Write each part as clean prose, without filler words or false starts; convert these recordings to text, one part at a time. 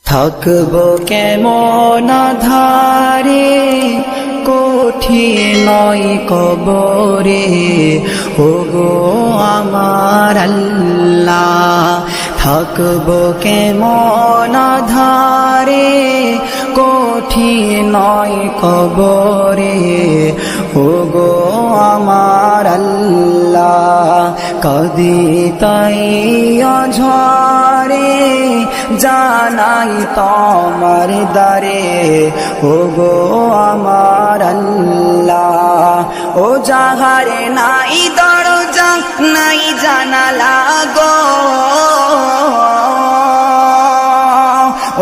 থাকবো কেমন ধারে কঠিন নয় কবরে, ওগো আমার আল্লাহ। থাকবো কেমন ধারে কঠিন নয় কবরে, ওগো আমার আল্লাহ। কদি তাই অঝরে জানাই তোমার দারে, ওগো আমার আল্লাহ। ও যাহারে নাই দরজা নাই জানালা গো,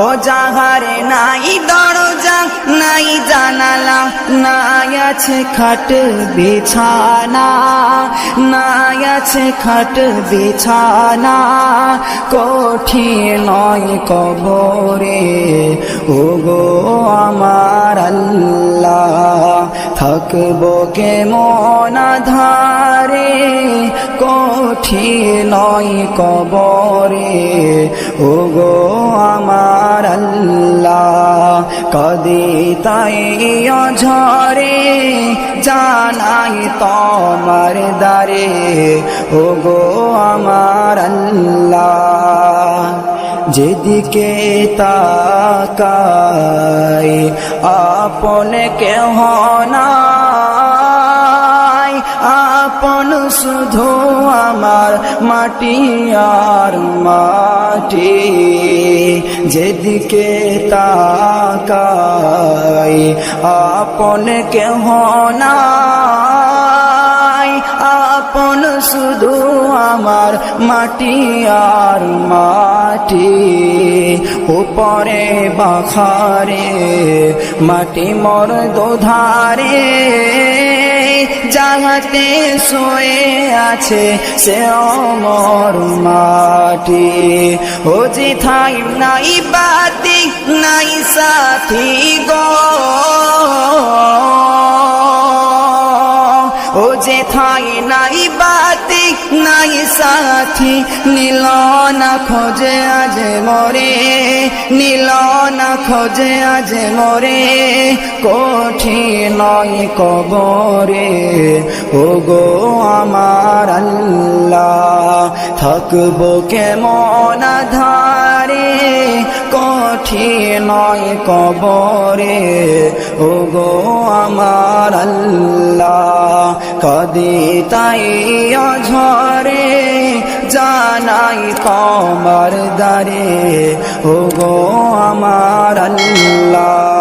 ও যাহারে নাই দরজা নাই জানালা, নাই আছে খাট বিছানা, নাই আছে খাট বিছানা, কঠিন নয় কবরে, ওগো আমার আল্লাহ। থাকবো কেমন ধারে কঠিন নয় কবরে, ওগো আমার আল্লাহ। কদি তাই অঝরে জানাই তোমার দারে, ওগো আমার আল্লাহ। যেদিকে তাকাই আপন কেহ নাই, আপন শুধু আমার মাটি আর মাটি। যেদিকে তাকাই আপন কেহ নাই, আপন শুধু আমার মাটি আর মাটি। উপরে বাখারে মাটি মোর দোধারে, যাহাতে শোয়ে আছে সে অমর মাটি। ও যেথায় নাই বাতি নাই সাথী গো, ও যেথায় নাই বাতি নাই সাথী, নীল না খোঁজে আজ মরে, নীল না খোঁজে আজ মরে, কঠিন নয় কবরে, ওগো আমার আল্লাহ। থাকবো কেমন ধারে কঠিন নয় কবরে, ওগো আমার আল্লাহ। কদি তাই অঝরে জানাই তোমার দারে, ওগো আমার আল্লাহ।